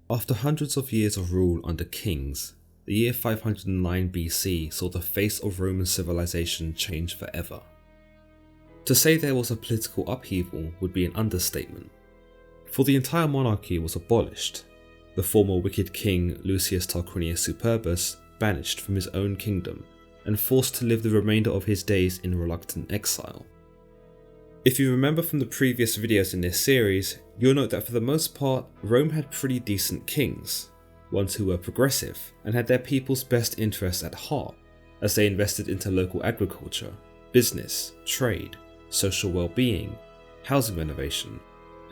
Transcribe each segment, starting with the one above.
After hundreds of years of rule under kings, the year 509 BC saw the face of Roman civilization change forever. To say there was a political upheaval would be an understatement, for the entire monarchy was abolished, the former wicked king Lucius Tarquinius Superbus banished from his own kingdom and forced to live the remainder of his days in reluctant exile. If you remember from the previous videos in this series, you'll note that for the most part, Rome had pretty decent kings, ones who were progressive and had their people's best interests at heart, as they invested into local agriculture, business, trade, social well-being, housing renovation,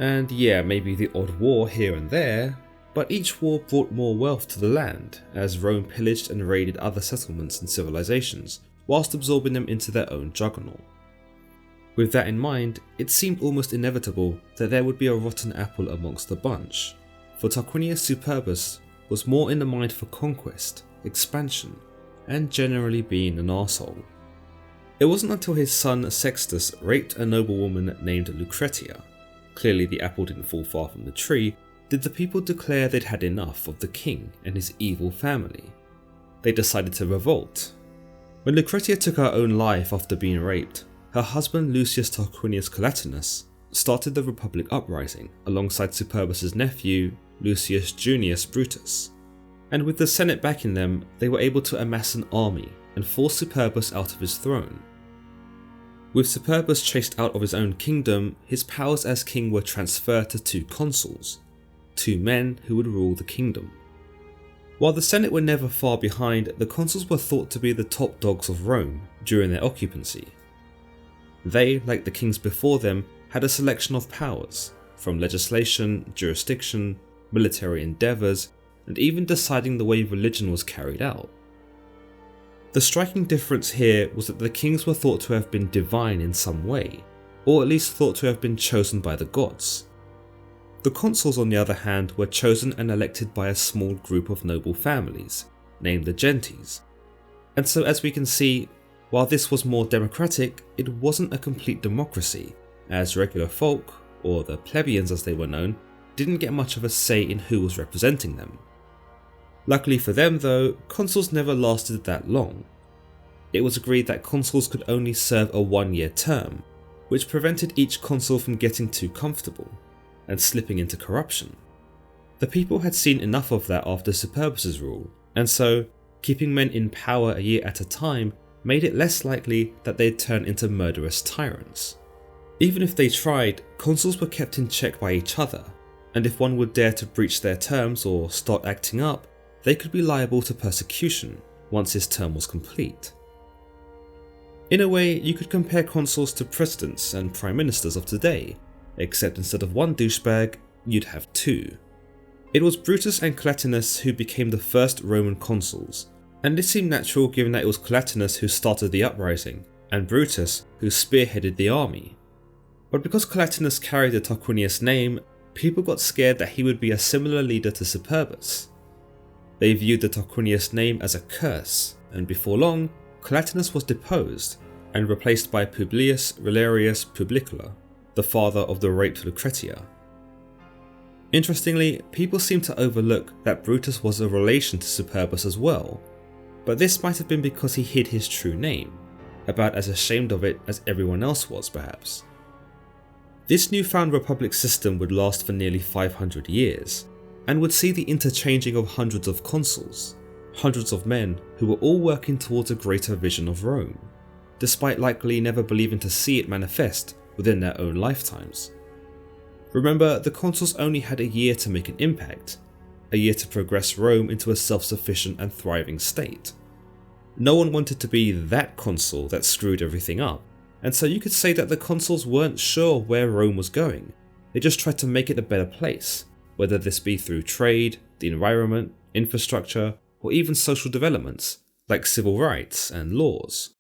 and yeah, maybe the odd war here and there, but each war brought more wealth to the land as Rome pillaged and raided other settlements and civilizations, whilst absorbing them into their own juggernaut. With that in mind, it seemed almost inevitable that there would be a rotten apple amongst the bunch, for Tarquinius Superbus was more in the mind for conquest, expansion, and generally being an arsehole. It wasn't until his son Sextus raped a noblewoman named Lucretia, clearly the apple didn't fall far from the tree, did the people declare they'd had enough of the king and his evil family. They decided to revolt. When Lucretia took her own life after being raped, her husband Lucius Tarquinius Collatinus started the Republic uprising alongside Superbus's nephew Lucius Junius Brutus, and with the Senate backing them, they were able to amass an army and force Superbus out of his throne. With Superbus chased out of his own kingdom, his powers as king were transferred to two consuls, two men who would rule the kingdom. While the Senate were never far behind, the consuls were thought to be the top dogs of Rome during their occupancy. They, like the kings before them, had a selection of powers, from legislation, jurisdiction, military endeavours, and even deciding the way religion was carried out. The striking difference here was that the kings were thought to have been divine in some way, or at least thought to have been chosen by the gods. The consuls, on the other hand, were chosen and elected by a small group of noble families, named the gentes, and so as we can see, while this was more democratic, it wasn't a complete democracy, as regular folk, or the plebeians as they were known, didn't get much of a say in who was representing them. Luckily for them though, consuls never lasted that long. It was agreed that consuls could only serve a 1-year term, which prevented each consul from getting too comfortable and slipping into corruption. The people had seen enough of that after Superbus's rule, and so keeping men in power a year at a time made it less likely that they'd turn into murderous tyrants. Even if they tried, consuls were kept in check by each other, and if one would dare to breach their terms or start acting up, they could be liable to persecution once his term was complete. In a way, you could compare consuls to presidents and prime ministers of today, except instead of one douchebag, you'd have two. It was Brutus and Collatinus who became the first Roman consuls, and this seemed natural given that it was Collatinus who started the uprising, and Brutus who spearheaded the army. But because Collatinus carried the Tarquinius name, people got scared that he would be a similar leader to Superbus. They viewed the Tarquinius name as a curse, and before long, Collatinus was deposed and replaced by Publius Valerius Publicola, the father of the raped Lucretia. Interestingly, people seem to overlook that Brutus was a relation to Superbus as well, but this might have been because he hid his true name, about as ashamed of it as everyone else was perhaps. This newfound republic system would last for nearly 500 years, and would see the interchanging of hundreds of consuls, hundreds of men who were all working towards a greater vision of Rome, despite likely never believing to see it manifest within their own lifetimes. Remember, the consuls only had a year to make an impact, a year to progress Rome into a self-sufficient and thriving state. No one wanted to be that consul that screwed everything up, and so you could say that the consuls weren't sure where Rome was going. They just tried to make it a better place, whether this be through trade, the environment, infrastructure, or even social developments, like civil rights and laws.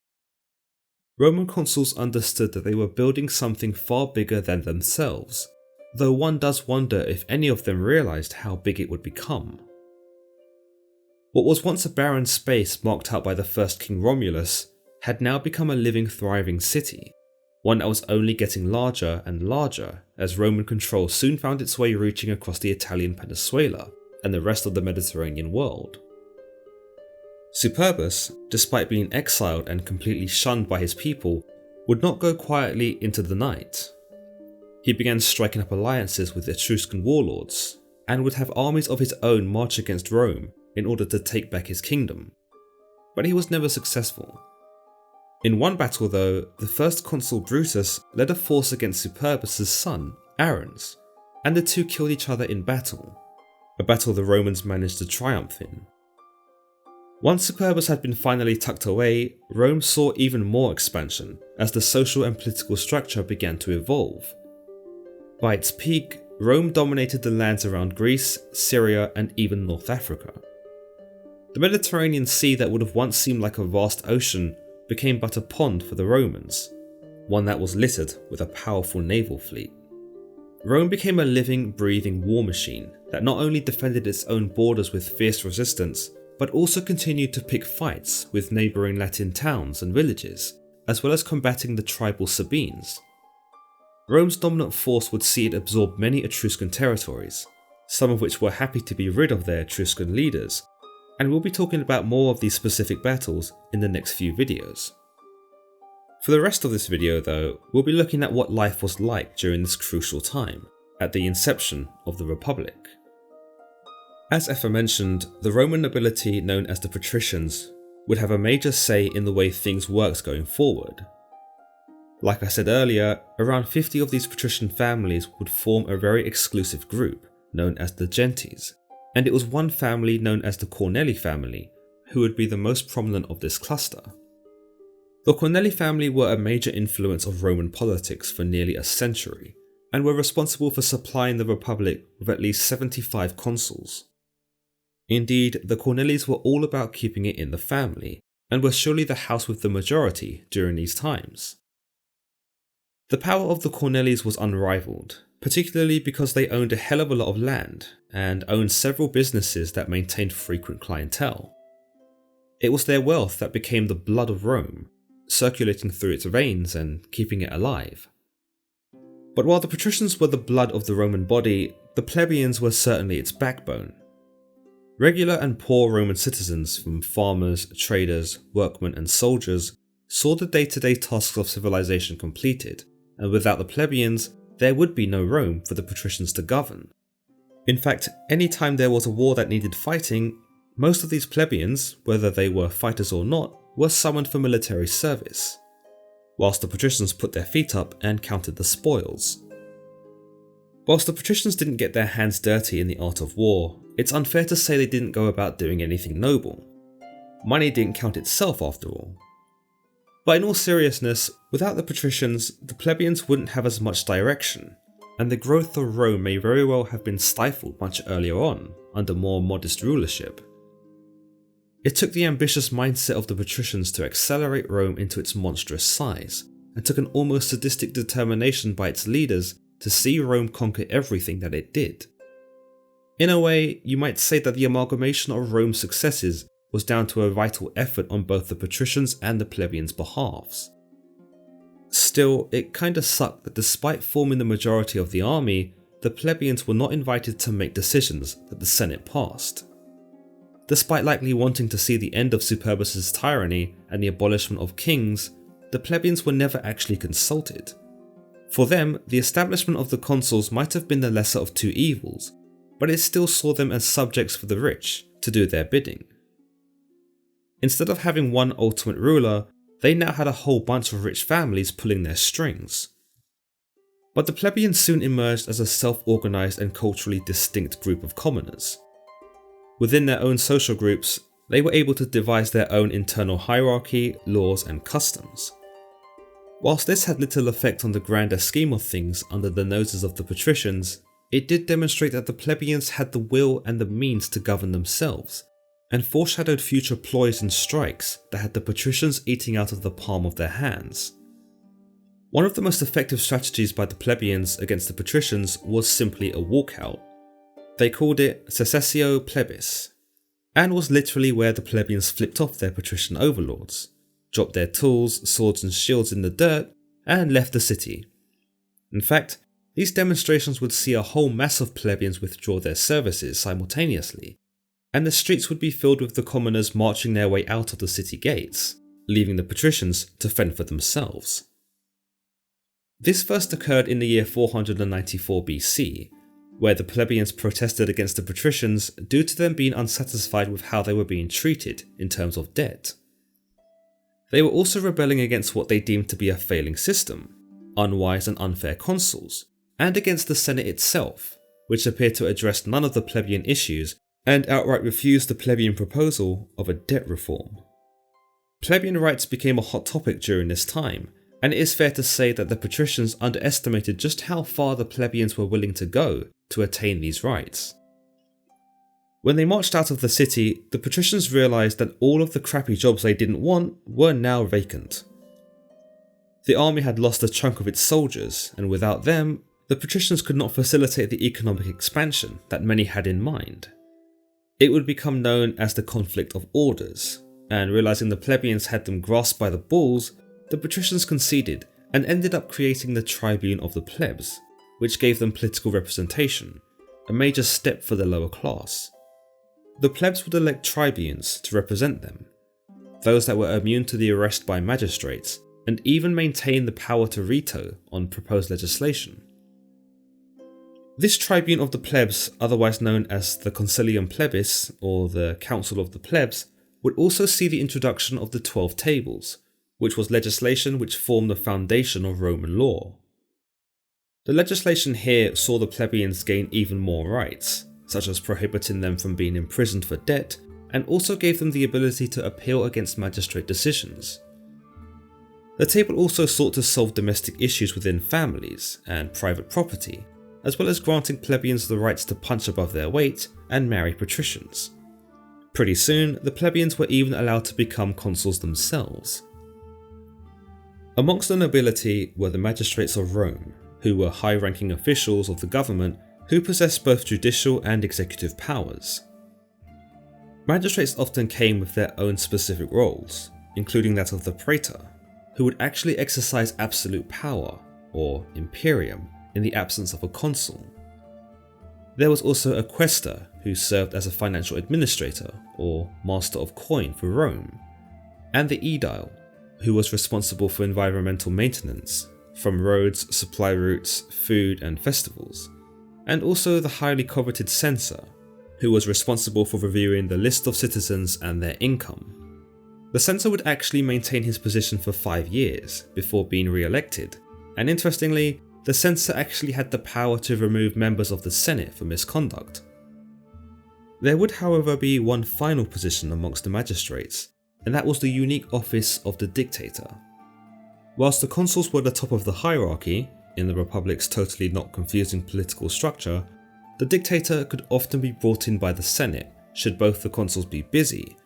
Roman consuls understood that they were building something far bigger than themselves, though one does wonder if any of them realised how big it would become. What was once a barren space marked out by the first King Romulus had now become a living, thriving city, one that was only getting larger and larger as Roman control soon found its way reaching across the Italian peninsula, and the rest of the Mediterranean world. Superbus, despite being exiled and completely shunned by his people, would not go quietly into the night. He began striking up alliances with Etruscan warlords, and would have armies of his own march against Rome in order to take back his kingdom. But he was never successful. In one battle though, the first consul Brutus led a force against Superbus' son, Aruns, and the two killed each other in battle, a battle the Romans managed to triumph in. Once Superbus had been finally tucked away, Rome saw even more expansion as the social and political structure began to evolve. By its peak, Rome dominated the lands around Greece, Syria, and even North Africa. The Mediterranean Sea that would have once seemed like a vast ocean became but a pond for the Romans, one that was littered with a powerful naval fleet. Rome became a living, breathing war machine that not only defended its own borders with fierce resistance, but also continued to pick fights with neighbouring Latin towns and villages, as well as combating the tribal Sabines. Rome's dominant force would see it absorb many Etruscan territories, some of which were happy to be rid of their Etruscan leaders, and we'll be talking about more of these specific battles in the next few videos. For the rest of this video though, we'll be looking at what life was like during this crucial time, at the inception of the Republic. As aforementioned, the Roman nobility known as the patricians would have a major say in the way things worked going forward. Like I said earlier, around 50 of these patrician families would form a very exclusive group known as the gentes, and it was one family known as the Cornelii family who would be the most prominent of this cluster. The Cornelii family were a major influence of Roman politics for nearly a century, and were responsible for supplying the Republic with at least 75 consuls. Indeed, the Cornelis were all about keeping it in the family, and were surely the house with the majority during these times. The power of the Cornelis was unrivaled, particularly because they owned a hell of a lot of land, and owned several businesses that maintained frequent clientele. It was their wealth that became the blood of Rome, circulating through its veins and keeping it alive. But while the patricians were the blood of the Roman body, the plebeians were certainly its backbone. Regular and poor Roman citizens, from farmers, traders, workmen and soldiers, saw the day-to-day tasks of civilization completed, and without the plebeians, there would be no Rome for the patricians to govern. In fact, any time there was a war that needed fighting, most of these plebeians, whether they were fighters or not, were summoned for military service, whilst the patricians put their feet up and counted the spoils. Whilst the patricians didn't get their hands dirty in the art of war, it's unfair to say they didn't go about doing anything noble. Money didn't count itself after all. But in all seriousness, without the patricians, the plebeians wouldn't have as much direction, and the growth of Rome may very well have been stifled much earlier on, under more modest rulership. It took the ambitious mindset of the patricians to accelerate Rome into its monstrous size, and took an almost sadistic determination by its leaders to see Rome conquer everything that it did. In a way, you might say that the amalgamation of Rome's successes was down to a vital effort on both the patricians and the plebeians' behalves. Still, it kinda sucked that despite forming the majority of the army, the plebeians were not invited to make decisions that the Senate passed. Despite likely wanting to see the end of Superbus' tyranny and the abolishment of kings, the plebeians were never actually consulted. For them, the establishment of the consuls might have been the lesser of two evils, but it still saw them as subjects for the rich to do their bidding. Instead of having one ultimate ruler, they now had a whole bunch of rich families pulling their strings. But the plebeians soon emerged as a self-organised and culturally distinct group of commoners. Within their own social groups, they were able to devise their own internal hierarchy, laws and customs. Whilst this had little effect on the grander scheme of things under the noses of the patricians, it did demonstrate that the plebeians had the will and the means to govern themselves, and foreshadowed future ploys and strikes that had the patricians eating out of the palm of their hands. One of the most effective strategies by the plebeians against the patricians was simply a walkout. They called it secessio plebis, and was literally where the plebeians flipped off their patrician overlords, dropped their tools, swords and shields in the dirt, and left the city. In fact, These demonstrations would see a whole mass of plebeians withdraw their services simultaneously, and the streets would be filled with the commoners marching their way out of the city gates, leaving the patricians to fend for themselves. This first occurred in the year 494 BC, where the plebeians protested against the patricians due to them being unsatisfied with how they were being treated in terms of debt. They were also rebelling against what they deemed to be a failing system, unwise and unfair consuls, and against the Senate itself, which appeared to address none of the plebeian issues and outright refused the plebeian proposal of a debt reform. Plebeian rights became a hot topic during this time, and it is fair to say that the patricians underestimated just how far the plebeians were willing to go to attain these rights. When they marched out of the city, the patricians realised that all of the crappy jobs they didn't want were now vacant. The army had lost a chunk of its soldiers, and without them, the patricians could not facilitate the economic expansion that many had in mind. It would become known as the conflict of orders, and realising the plebeians had them grasped by the balls, the patricians conceded and ended up creating the tribune of the plebs, which gave them political representation, a major step for the lower class. The plebs would elect tribunes to represent them, those that were immune to the arrest by magistrates, and even maintain the power to veto on proposed legislation. This tribune of the plebs, otherwise known as the Consilium Plebis or the Council of the Plebs, would also see the introduction of the 12 Tables, which was legislation which formed the foundation of Roman law. The legislation here saw the plebeians gain even more rights, such as prohibiting them from being imprisoned for debt, and also gave them the ability to appeal against magistrate decisions. The table also sought to solve domestic issues within families and private property, as well as granting plebeians the rights to punch above their weight and marry patricians. Pretty soon, the plebeians were even allowed to become consuls themselves. Amongst the nobility were the Magistrates of Rome, who were high-ranking officials of the government who possessed both judicial and executive powers. Magistrates often came with their own specific roles, including that of the praetor, who would actually exercise absolute power, or imperium, in the absence of a consul. There was also a quaestor, who served as a financial administrator, or master of coin for Rome, and the aedile, who was responsible for environmental maintenance, from roads, supply routes, food and festivals, and also the highly coveted censor, who was responsible for reviewing the list of citizens and their income. The censor would actually maintain his position for 5 years before being re-elected, and interestingly, the censor actually had the power to remove members of the Senate for misconduct. There would however be one final position amongst the magistrates, and that was the unique office of the dictator. Whilst the consuls were the top of the hierarchy, in the Republic's totally not confusing political structure, the dictator could often be brought in by the Senate should both the consuls be busy,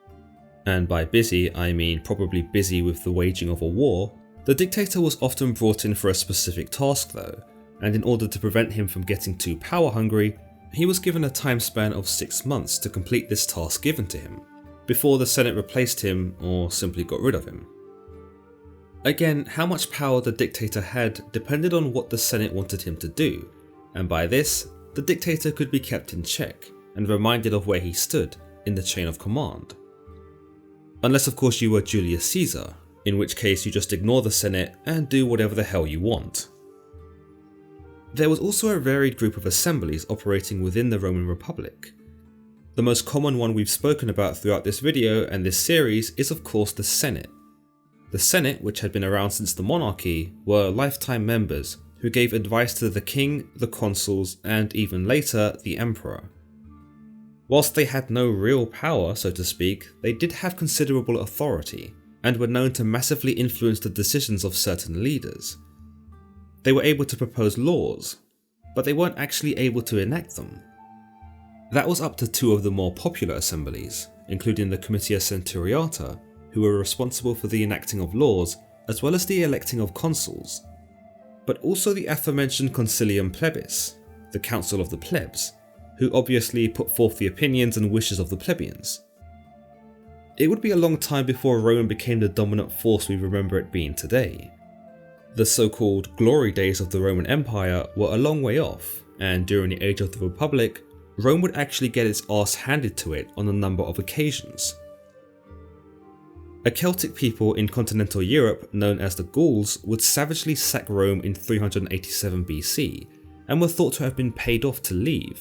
and by busy I mean probably busy with the waging of a war. The dictator was often brought in for a specific task though, and in order to prevent him from getting too power hungry, he was given a time span of 6 months to complete this task given to him, before the Senate replaced him or simply got rid of him. Again, how much power the dictator had depended on what the Senate wanted him to do, and by this, the dictator could be kept in check and reminded of where he stood in the chain of command. Unless of course you were Julius Caesar, in which case you just ignore the Senate and do whatever the hell you want. There was also a varied group of assemblies operating within the Roman Republic. The most common one we've spoken about throughout this video and this series is of course the Senate. The Senate, which had been around since the monarchy, were lifetime members who gave advice to the king, the consuls, and even later the emperor. Whilst they had no real power, so to speak, they did have considerable authority and were known to massively influence the decisions of certain leaders. They were able to propose laws, but they weren't actually able to enact them. That was up to 2 of the more popular assemblies, including the Comitia Centuriata, who were responsible for the enacting of laws as well as the electing of consuls, but also the aforementioned Consilium Plebis, the Council of the Plebs, who obviously put forth the opinions and wishes of the plebeians. It would be a long time before Rome became the dominant force we remember it being today. the so-called glory days of the Roman Empire were a long way off, and during the age of the Republic, Rome would actually get its arse handed to it on a number of occasions. A Celtic people in continental Europe known as the Gauls would savagely sack Rome in 387 BC and were thought to have been paid off to leave.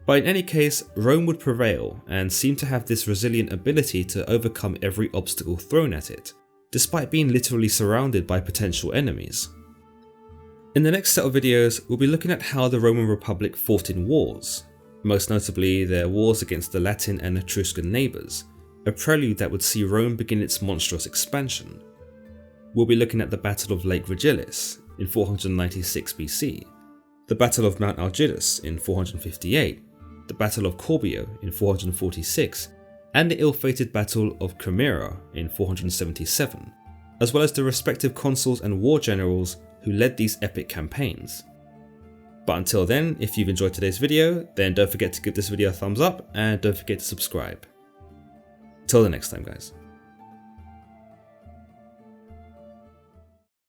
But in any case, Rome would prevail and seemed to have this resilient ability to overcome every obstacle thrown at it, despite being literally surrounded by potential enemies. In the next set of videos, we'll be looking at how the Roman Republic fought in wars, most notably their wars against the Latin and Etruscan neighbours, a prelude that would see Rome begin its monstrous expansion. We'll be looking at the Battle of Lake Regillus in 496 BC, the Battle of Mount Algidus in 458, the Battle of Corbio in 446, and the ill-fated Battle of Chimera in 477, as well as the respective consuls and war generals who led these epic campaigns. But until then, if you've enjoyed today's video, then don't forget to give this video a thumbs up and don't forget to subscribe. Till the next time, guys.